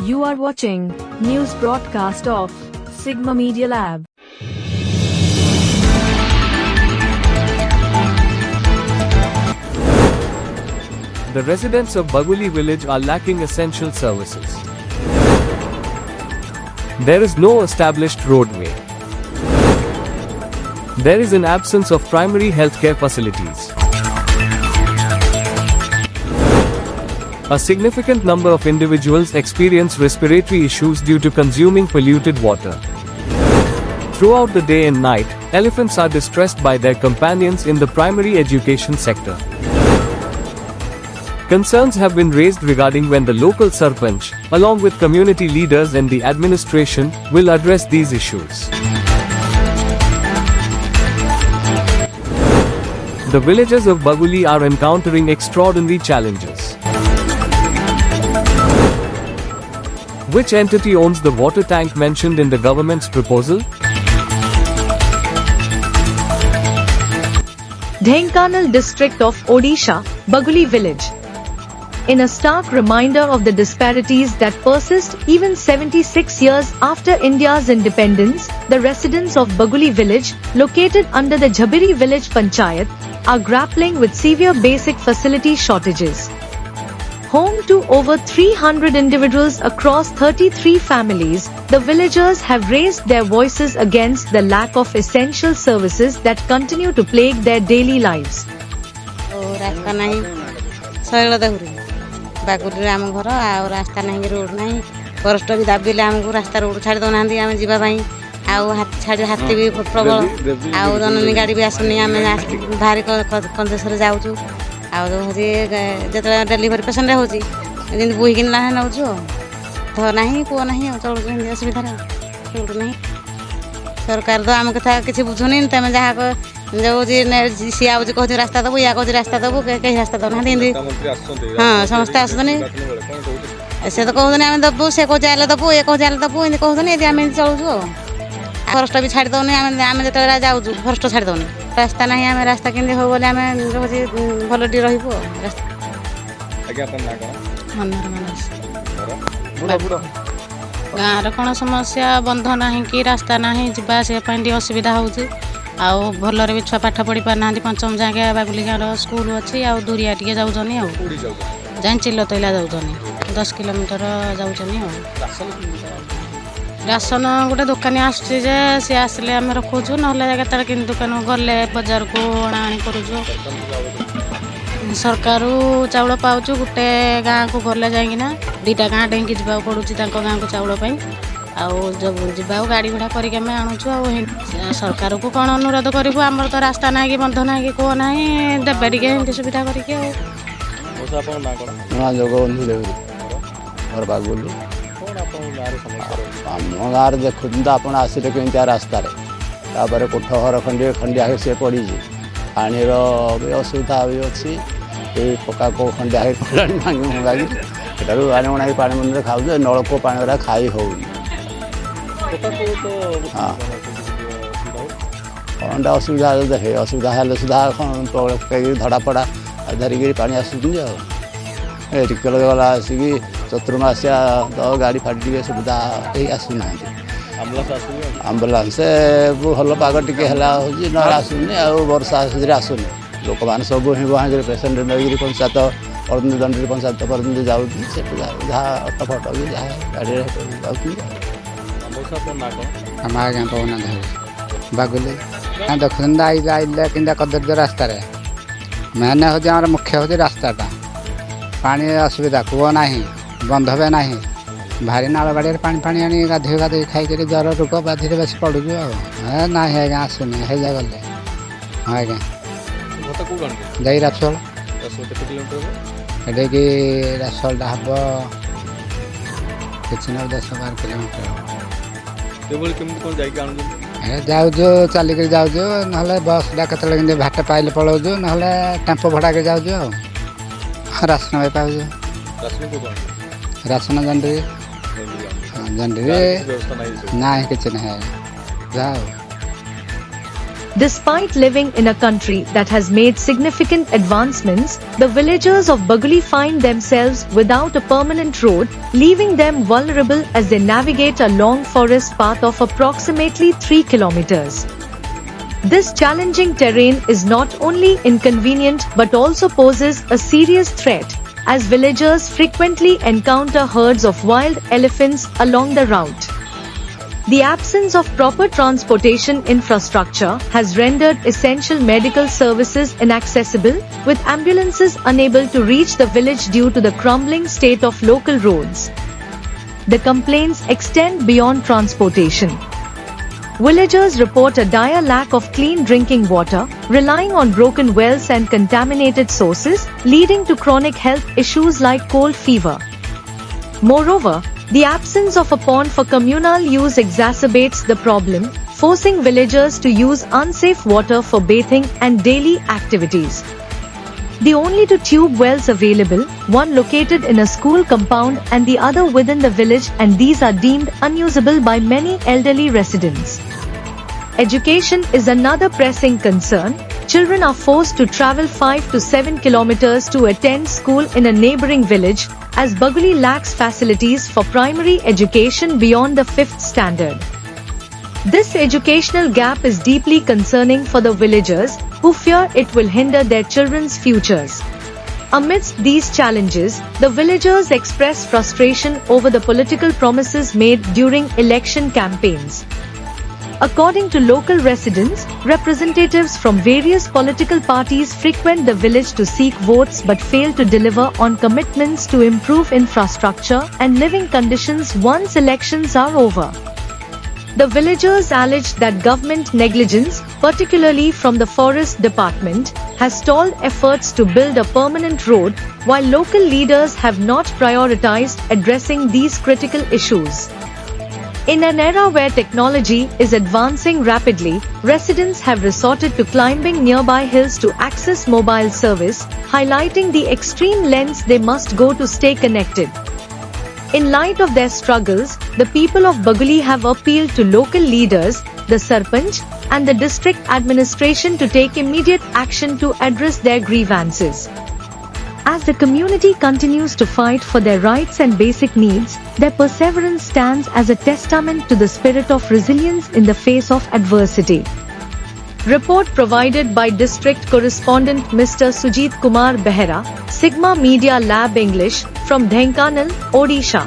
You are watching news broadcast of Sigma Media Lab. The residents of Baguli village are lacking essential services. There is no established roadway. There is an absence of primary healthcare facilities. A significant number of individuals experience respiratory issues due to consuming polluted water. Throughout the day and night, elephants are distressed by their companions in the primary education sector. Concerns have been raised regarding when the local Sarpanch, along with community leaders and the administration, will address these issues. The villagers of Baguli are encountering extraordinary challenges. Which entity owns the water tank mentioned in the government's proposal? Dhenkanal district of Odisha, Baguli village. In a stark reminder of the disparities that persist even 76 years after India's independence, the residents of Baguli village, located under the Jhabiri village panchayat, are grappling with severe basic facility shortages. Home to over 300 individuals across 33 families, the villagers have raised their voices against the lack of essential services that continue to plague their daily lives. बागुरी आम घर आ रास्ता नहीं road नहीं forest भी दाबिले आमको रास्ता road छाड़ दौना आम जावाई छाड़ी हाथी भी प्रबल आउ जननी गाड़ी भी आसुनी आम भारी कंजेसर जाऊँ आउे जो डेलीवरी पेसेंट होती बुहीकि नौ धर ना कूह ना चलु असुविधा रोड नहीं सरकार तो आम कथा किसी बुझुनी तुम जहाँ जो सी आज कह रास्ता दबू या कह रास्ता दबू कहीं रास्ता दौना हाँ समस्ते आसुनी से तो कहते आम दबू से कह आए दबू ये कह आए दबू एम कहते आम चलुचु फरेस्ट भी छाड़ दौनी आम जो जाऊँ फरेस्ट छाड़ दौनी रास्ता ना आम रास्ता केमती हो बोले आम भल टे रही गाँव कौन समस्या बंध ना कि रास्ता ना जावाई असुविधा हो आउ भलरे भी छुआ पाठ पढ़ी पारना पंचम जाके बागुली गाँव स्कूल अच्छी आउ दूरिया टे जाऊँ जाए चिल्लतैला जाऊँ 10 किलोमीटर जाऊँ राशन गोटे दुकानी आसुचे सी आसले आम रखुचु ना केत कि दुकान गले बजार को अणाणी करुचु सरकार चाउल पाचु गोटे गाँ को गले जाइना 2टा गाँ डेंगी जा पड़ू गाँ को चाउल आउ जब जा गाड़ी भड़ा करके आणुचु सरकार को कौन अनुरोध करूँ आमर तो रास्ता ना कि बंध ना कि कौ ना देवे टे सुविधा करके आम गाँव देखु तो आप आसिले कमी रास्तार कोठ घर खंडिया खंडिया सी पड़ी पानी भी असुविधा भी अच्छी पक्का को खंडिया भांगी भंगाई पानी बना पानी मंदिर खाऊ नलकूप पानी गुरा खाई हो हाँ कौन असुविधा देखे असुविधा हेल्ले सुधा पकड़ धड़ा पड़ा धरिकी पानी आसूँ टिकल गला आसिक चतुर्मासिया तो गाड़ी फाड़ी सुविधा आसुना आम्बुलांस भल पाग टे ना आसुनी वर्षा आसुनी लोक मैंने सब हिं पेसेंट नहीं पंचायत परदंडी दंडी पंचायत परदंडी जाऊँ जहाँ अटो फटो भी जहाँ गाड़ी आम आज्ञा पवना धर बागुली देखुन आइले कि कदर्ज रास्त मेन हूँ मुख्य हूँ रास्ताटा पानी असुविधा कूह ना बंध भी ना भारी नाल गाड़ी पानी पानी आनी गाधे गाधे खाई ज्वर रोग बाधि बेस पड़ू ना आज्ञा आसुनी है गले हाँ आज्ञा जाई रासोल एटे कि रासोलटा हम कि 10-12 किलोमीटर जाऊँ चलिक जाऊँ ना बसटा के भाट पाइले पलाऊँ ना टेम्पो भड़ा के जाऊँ राशन भी पाऊँ राशन जंडी जंडी ना कि जाओ Despite living in a country that has made significant advancements, the villagers of Baguli find themselves without a permanent road, leaving them vulnerable as they navigate a long forest path of approximately 3 kilometers. This challenging terrain is not only inconvenient but also poses a serious threat, as villagers frequently encounter herds of wild elephants along the route. The absence of proper transportation infrastructure has rendered essential medical services inaccessible, with ambulances unable to reach the village due to the crumbling state of local roads. The complaints extend beyond transportation. Villagers report a dire lack of clean drinking water, relying on broken wells and contaminated sources, leading to chronic health issues like cold fever. Moreover, the absence of a pond for communal use exacerbates the problem, forcing villagers to use unsafe water for bathing and daily activities. The only two tube wells available, one located in a school compound and the other within the village, and these are deemed unusable by many elderly residents. Education is another pressing concern. Children are forced to travel 5 to 7 kilometers to attend school in a neighboring village, as Baguli lacks facilities for primary education beyond the 5th standard. This educational gap is deeply concerning for the villagers, who fear it will hinder their children's futures. Amidst these challenges, the villagers express frustration over the political promises made during election campaigns. According to local residents, representatives from various political parties frequent the village to seek votes but fail to deliver on commitments to improve infrastructure and living conditions once elections are over. The villagers allege that government negligence, particularly from the Forest Department, has stalled efforts to build a permanent road, while local leaders have not prioritized addressing these critical issues. In an era where technology is advancing rapidly, residents have resorted to climbing nearby hills to access mobile service, highlighting the extreme lengths they must go to stay connected. In light of their struggles, the people of Baguli have appealed to local leaders, the Sarpanch, and the district administration to take immediate action to address their grievances. As the community continues to fight for their rights and basic needs, their perseverance stands as a testament to the spirit of resilience in the face of adversity. Report provided by District Correspondent Mr. Sujit Kumar Behera, Sigma Media Lab English, from Dhenkanal, Odisha.